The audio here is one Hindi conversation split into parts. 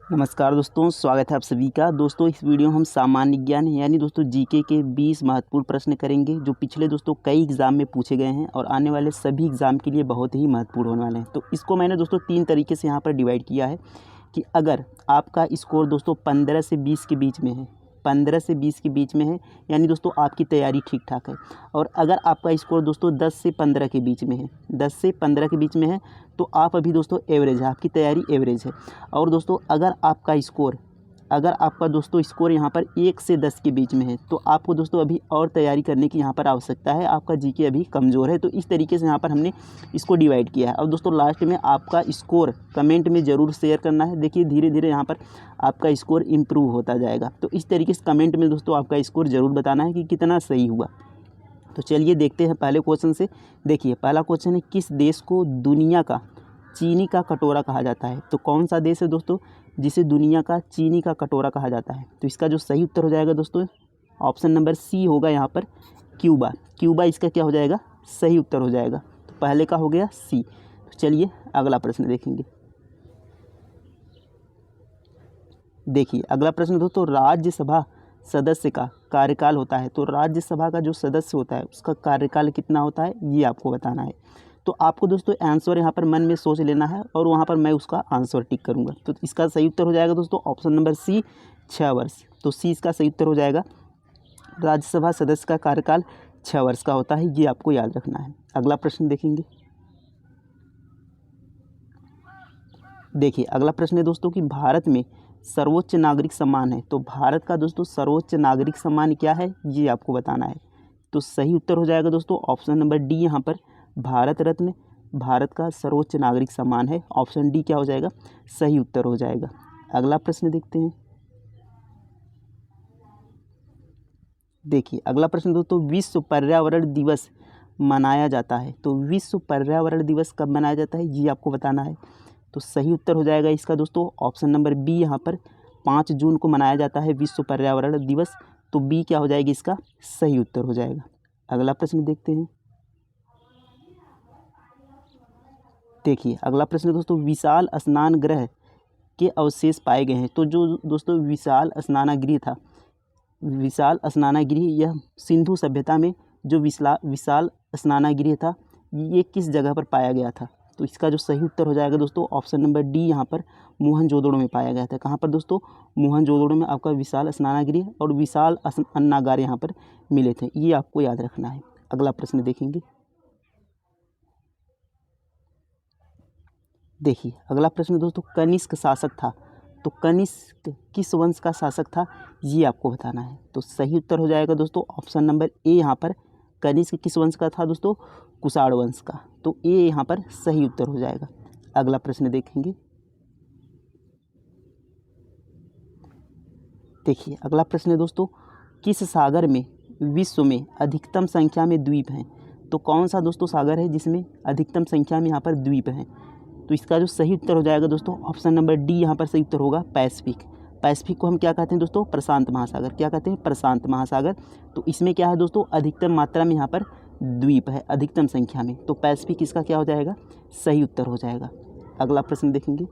नमस्कार दोस्तों, स्वागत है आप सभी का। दोस्तों इस वीडियो में हम सामान्य ज्ञान यानी दोस्तों जीके के 20 महत्वपूर्ण प्रश्न करेंगे जो पिछले दोस्तों कई एग्ज़ाम में पूछे गए हैं और आने वाले सभी एग्ज़ाम के लिए बहुत ही महत्वपूर्ण होने वाले हैं। तो इसको मैंने दोस्तों 3 तरीके से यहाँ पर डिवाइड किया है कि अगर आपका स्कोर दोस्तों 15 से 20 के बीच में है, 15 से 20 के बीच में है यानी दोस्तों आपकी तैयारी ठीक ठाक है। और अगर आपका स्कोर दोस्तों 10 से 15 के बीच में है, 10 से 15 के बीच में है तो आप अभी दोस्तों एवरेज है, आपकी तैयारी एवरेज है। और दोस्तों अगर आपका दोस्तों स्कोर यहाँ पर 1 से 10 के बीच में है तो आपको दोस्तों अभी और तैयारी करने की यहाँ पर आवश्यकता है, आपका जीके अभी कमज़ोर है। तो इस तरीके से यहाँ पर हमने इसको डिवाइड किया है। और दोस्तों लास्ट में आपका स्कोर कमेंट में ज़रूर शेयर करना है। देखिए धीरे धीरे यहाँ पर आपका स्कोर इम्प्रूव होता जाएगा। तो इस तरीके से कमेंट में दोस्तों आपका स्कोर ज़रूर बताना है कि कितना सही हुआ। तो चलिए देखते हैं पहले क्वेश्चन से। देखिए पहला क्वेश्चन है, किस देश को दुनिया का चीनी का कटोरा कहा जाता है? तो कौन सा देश है दोस्तों जिसे दुनिया का चीनी का कटोरा कहा जाता है? तो इसका जो सही उत्तर हो जाएगा दोस्तों ऑप्शन नंबर सी होगा यहाँ पर क्यूबा। क्यूबा इसका क्या हो जाएगा? सही उत्तर हो जाएगा। तो पहले का हो गया सी। तो चलिए अगला प्रश्न देखेंगे। देखिए अगला प्रश्न दोस्तों, राज्यसभा सदस्य का कार्यकाल होता है। तो राज्यसभा का जो सदस्य होता है उसका कार्यकाल कितना होता है ये आपको बताना है। तो आपको दोस्तों आंसर यहाँ पर मन में सोच लेना है और वहाँ पर मैं उसका आंसर टिक करूँगा। तो इसका सही उत्तर हो जाएगा दोस्तों ऑप्शन नंबर सी 6 वर्ष। तो सी इसका सही उत्तर हो जाएगा। राज्यसभा सदस्य का कार्यकाल 6 वर्ष का होता है, ये आपको याद रखना है। अगला प्रश्न देखेंगे। देखिए अगला प्रश्न है दोस्तों कि भारत में सर्वोच्च नागरिक सम्मान है। तो भारत का दोस्तों सर्वोच्च नागरिक सम्मान क्या है ये आपको बताना है। तो सही उत्तर हो जाएगा दोस्तों ऑप्शन नंबर डी, यहाँ पर भारत रत्न भारत का सर्वोच्च नागरिक सम्मान है। ऑप्शन डी क्या हो जाएगा? सही उत्तर हो जाएगा। अगला प्रश्न देखते हैं। देखिए अगला प्रश्न दोस्तों, विश्व पर्यावरण दिवस मनाया जाता है। तो विश्व पर्यावरण दिवस कब मनाया जाता है ये आपको बताना है। तो सही उत्तर हो जाएगा इसका दोस्तों ऑप्शन नंबर बी, यहाँ पर 5 जून को मनाया जाता है विश्व पर्यावरण दिवस। तो बी क्या हो जाएगी? इसका सही उत्तर हो जाएगा। अगला प्रश्न देखते हैं। देखिए अगला प्रश्न दोस्तों, विशाल स्नान गृह के अवशेष पाए गए हैं। तो जो दोस्तों विशाल स्नानागृह था, विशाल स्नानागृह यह सिंधु सभ्यता में जो विशाल स्नानागृह था ये किस जगह पर पाया गया था? तो इसका जो सही उत्तर हो जाएगा दोस्तों ऑप्शन नंबर डी, यहाँ पर मोहनजोदड़ो में पाया गया था। कहाँ पर दोस्तों? मोहनजोदड़ो में आपका विशाल स्नानागृह और विशाल अन्नागार यहाँ पर मिले थे, ये आपको याद रखना है। अगला प्रश्न देखेंगे। देखिए अगला प्रश्न दोस्तों, कनिष्क शासक था। तो कनिष्क किस वंश का शासक था ये आपको बताना है। तो सही उत्तर हो जाएगा दोस्तों ऑप्शन नंबर ए, यहाँ पर कनिष्क किस वंश का था दोस्तों? कुषाण वंश का। तो ए यहाँ पर सही उत्तर हो जाएगा। अगला प्रश्न देखेंगे। देखिए अगला प्रश्न है दोस्तों, किस सागर में विश्व में अधिकतम संख्या में द्वीप हैं? तो कौन सा दोस्तों सागर है जिसमें अधिकतम संख्या में यहाँ पर द्वीप हैं? तो इसका जो सही उत्तर हो जाएगा दोस्तों ऑप्शन नंबर डी, यहाँ पर सही उत्तर होगा पैसिफिक। पैसिफिक को हम क्या कहते हैं दोस्तों? प्रशांत महासागर। क्या कहते हैं? प्रशांत महासागर। तो इसमें क्या है दोस्तों? अधिकतम मात्रा में यहाँ पर द्वीप है, अधिकतम संख्या में। तो पैसिफिक इसका क्या हो जाएगा? सही उत्तर हो जाएगा। अगला प्रश्न देखेंगे।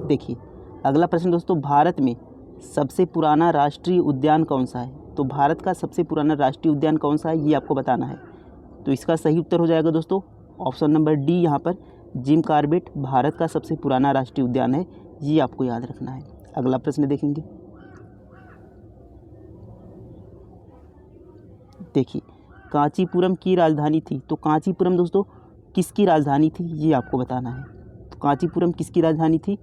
देखिए अगला प्रश्न दोस्तों, भारत में सबसे पुराना राष्ट्रीय उद्यान कौन सा है? तो भारत का सबसे पुराना राष्ट्रीय उद्यान कौन सा है ये आपको बताना है। तो इसका सही उत्तर हो जाएगा दोस्तों ऑप्शन नंबर डी, यहाँ पर जिम कॉर्बेट भारत का सबसे पुराना राष्ट्रीय उद्यान है, ये आपको याद रखना है। अगला प्रश्न देखेंगे। देखिए कांचीपुरम की राजधानी थी। तो कांचीपुरम दोस्तों किसकी राजधानी थी ये आपको बताना है। तो कांचीपुरम किसकी राजधानी थी?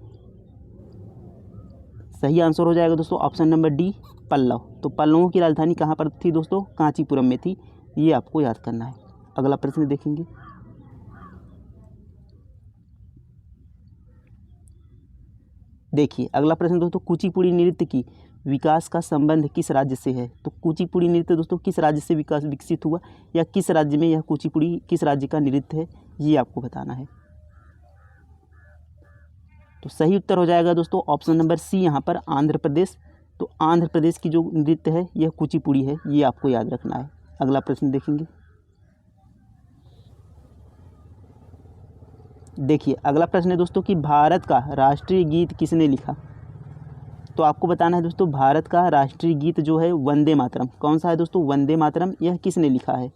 सही आंसर हो जाएगा दोस्तों ऑप्शन नंबर डी, पल्लव। तो पल्लवों की राजधानी कहाँ पर थी दोस्तों? कांचीपुरम में थी, ये आपको याद करना है। अगला प्रश्न देखेंगे। देखिए अगला प्रश्न दोस्तों, कुचिपुड़ी नृत्य की विकास का संबंध किस राज्य से है? तो कुचिपुड़ी नृत्य दोस्तों किस राज्य से विकसित हुआ या किस राज्य में यह कुचिपुड़ी किस राज्य का नृत्य है ये आपको बताना है। तो सही उत्तर हो जाएगा दोस्तों ऑप्शन नंबर सी, यहाँ पर आंध्र प्रदेश। तो आंध्र प्रदेश की जो नृत्य है यह कुचिपुड़ी है, ये आपको याद रखना है। अगला प्रश्न देखेंगे। देखिए अगला प्रश्न है दोस्तों कि भारत का राष्ट्रीय गीत किसने लिखा। तो आपको बताना है दोस्तों भारत का राष्ट्रीय गीत जो है वंदे मातरम, कौन सा है दोस्तों, वंदे मातरम, यह किसने लिखा है।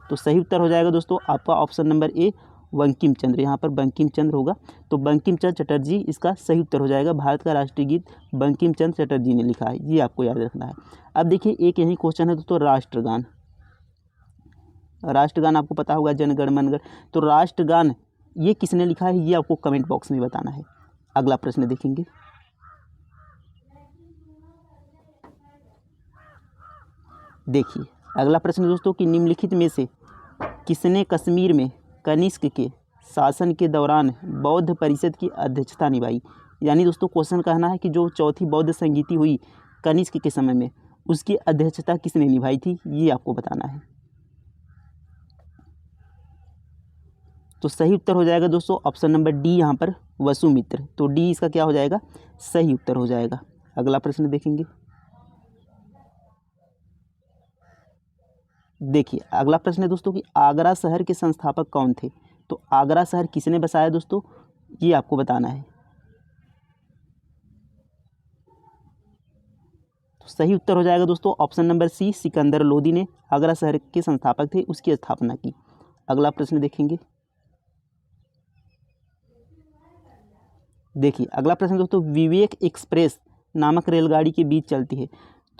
तो सही उत्तर हो जाएगा दोस्तों आपका option number A Bankim Chandra, यहाँ पर बंकिम चंद्र होगा। तो बंकिम चंद्र चटर्जी इसका सही उत्तर हो जाएगा। भारत का राष्ट्रीय गीत बंकिम चंद्र चटर्जी ने लिखा है, ये आपको याद रखना है। अब देखिए एक यही क्वेश्चन है दोस्तों, राष्ट्रगान। राष्ट्रगान आपको पता होगा जन गण मन गण, तो राष्ट्रगान ये किसने लिखा है, ये आपको कमेंट बॉक्स में बताना है। अगला प्रश्न देखेंगे। देखिए अगला प्रश्न दोस्तों कि निम्नलिखित में से किसने कश्मीर में कनिष्क के शासन के दौरान बौद्ध परिषद की अध्यक्षता निभाई। यानी दोस्तों क्वेश्चन कहना है कि जो चौथी बौद्ध संगीति हुई कनिष्क के समय में, उसकी अध्यक्षता किसने निभाई थी, ये आपको बताना है। तो सही उत्तर हो जाएगा दोस्तों ऑप्शन नंबर डी, यहाँ पर वसुमित्र। तो डी इसका क्या हो जाएगा, सही उत्तर हो जाएगा। अगला प्रश्न देखेंगे। देखिए अगला प्रश्न है दोस्तों कि आगरा शहर के संस्थापक कौन थे। तो आगरा शहर किसने बसाया दोस्तों, ये आपको बताना है। तो सही उत्तर हो जाएगा दोस्तों option number C, Sikandar Lodi ने आगरा शहर के संस्थापक थे, उसकी स्थापना की। अगला प्रश्न देखेंगे। देखिए अगला प्रश्न दोस्तों, विवेक एक्सप्रेस नामक रेलगाड़ी के बीच चलती है।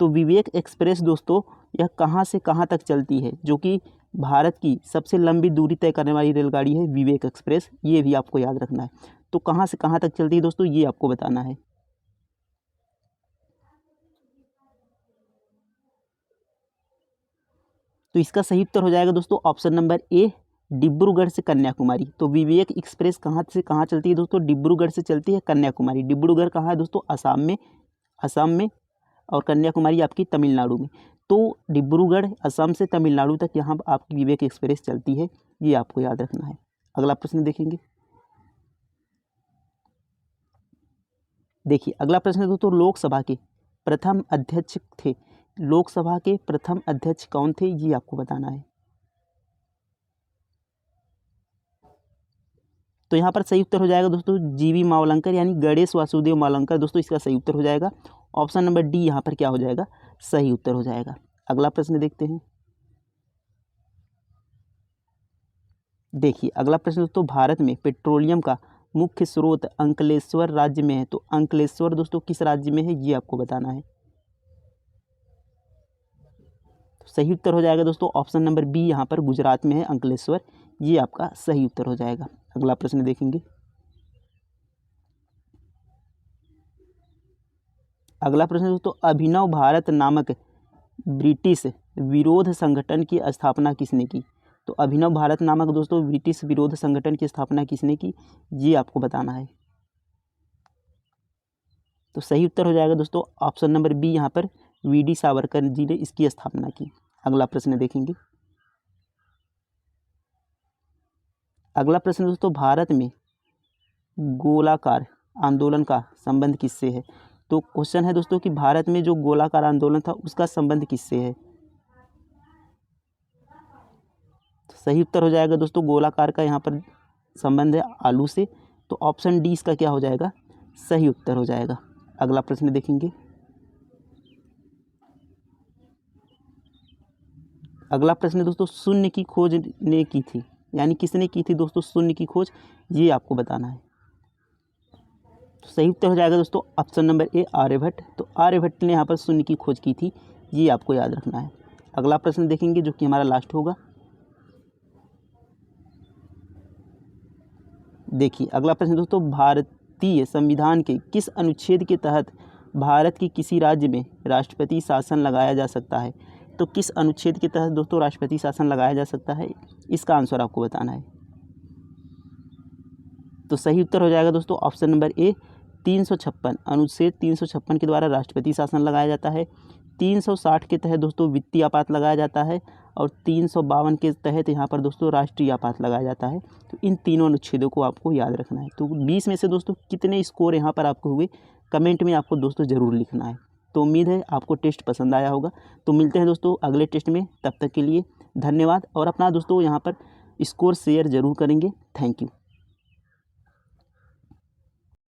तो विवेक एक्सप्रेस दोस्तों यह कहाँ से कहाँ तक चलती है, जो कि भारत की सबसे लंबी दूरी तय करने वाली रेलगाड़ी है विवेक एक्सप्रेस, ये भी आपको याद रखना है। तो कहाँ से कहाँ तक चलती है दोस्तों, ये आपको बताना है। तो इसका सही उत्तर हो जाएगा दोस्तों ऑप्शन नंबर ए, डिब्रूगढ़ से कन्याकुमारी। तो विवेक एक्सप्रेस कहाँ से कहाँ चलती है दोस्तों, डिब्रूगढ़ से चलती है कन्याकुमारी। डिब्रूगढ़ कहाँ है दोस्तों, असम में, और कन्याकुमारी आपकी तमिलनाडु में। तो डिब्रूगढ़ असम से तमिलनाडु तक यहाँ आपकी विवेक एक्सप्रेस चलती है, ये आपको याद रखना है। अगला प्रश्न देखेंगे। देखिए अगला प्रश्न है दोस्तों, लोकसभा के प्रथम अध्यक्ष थे। लोकसभा के प्रथम अध्यक्ष कौन थे, ये आपको बताना है। तो यहाँ पर सही उत्तर हो जाएगा दोस्तों जीवी मावलंकर, यानी गणेश वासुदेव मावलंकर। दोस्तों इसका सही उत्तर हो जाएगा ऑप्शन नंबर डी, यहाँ पर क्या हो जाएगा, सही उत्तर हो जाएगा। अगला प्रश्न देखते हैं। देखिए अगला प्रश्न दोस्तों, भारत में पेट्रोलियम का मुख्य स्रोत अंकलेश्वर राज्य में है। तो अंकलेश्वर दोस्तों किस राज्य में है, ये आपको बताना है। तो सही उत्तर हो जाएगा दोस्तों ऑप्शन नंबर बी, यहाँ पर गुजरात में है अंकलेश्वर, ये आपका सही उत्तर हो जाएगा। अगला प्रश्न देखेंगे। अगला प्रश्न दोस्तों, अभिनव भारत नामक ब्रिटिश विरोध संगठन की स्थापना किसने की। तो अभिनव भारत नामक दोस्तों ब्रिटिश विरोध संगठन की स्थापना किसने की, ये आपको बताना है। तो सही उत्तर हो जाएगा दोस्तों ऑप्शन नंबर बी, यहाँ पर वी.डी. सावरकर जी ने इसकी स्थापना की। अगला प्रश्न देखेंगे। अगला प्रश्न दोस्तों, भारत में गोलाकार आंदोलन का संबंध किससे है। तो क्वेश्चन है दोस्तों कि भारत में जो गोलाकार आंदोलन था उसका संबंध किससे है। तो सही उत्तर हो जाएगा दोस्तों गोलाकार का यहाँ पर संबंध है आलू से। तो ऑप्शन डी इसका क्या हो जाएगा, सही उत्तर हो जाएगा। अगला प्रश्न देखेंगे। अगला प्रश्न दोस्तों, शून्य की खोज ने की थी, यानी किसने की थी दोस्तों शून्य की खोज, ये आपको बताना है। तो सही उत्तर हो जाएगा दोस्तों ऑप्शन नंबर ए, आर्यभट्ट। तो आर्यभट्ट ने यहाँ पर शून्य की खोज की थी, ये आपको याद रखना है। अगला प्रश्न देखेंगे जो कि हमारा लास्ट होगा। देखिए अगला प्रश्न दोस्तों, भारतीय संविधान के किस अनुच्छेद के तहत भारत की किसी राज्य में राष्ट्रपति शासन लगाया जा सकता है। तो किस अनुच्छेद के तहत दोस्तों राष्ट्रपति शासन लगाया जा सकता है, इसका आंसर आपको बताना है। तो सही उत्तर हो जाएगा दोस्तों ऑप्शन नंबर ए, 356 अनुच्छेद 356 के द्वारा राष्ट्रपति शासन लगाया जाता है। 360 के तहत दोस्तों वित्तीय आपात लगाया जाता है, और 352 के तहत यहाँ पर दोस्तों राष्ट्रीय आपात लगाया जाता है। तो इन तीनों अनुच्छेदों को आपको याद रखना है। तो 20 में से दोस्तों कितने स्कोर यहाँ पर आपको हुए, कमेंट में आपको दोस्तों ज़रूर लिखना है। तो उम्मीद है आपको टेस्ट पसंद आया होगा। तो मिलते हैं दोस्तों अगले टेस्ट में, तब तक के लिए धन्यवाद। और अपना दोस्तों यहाँ पर स्कोर शेयर ज़रूर करेंगे। Thank you.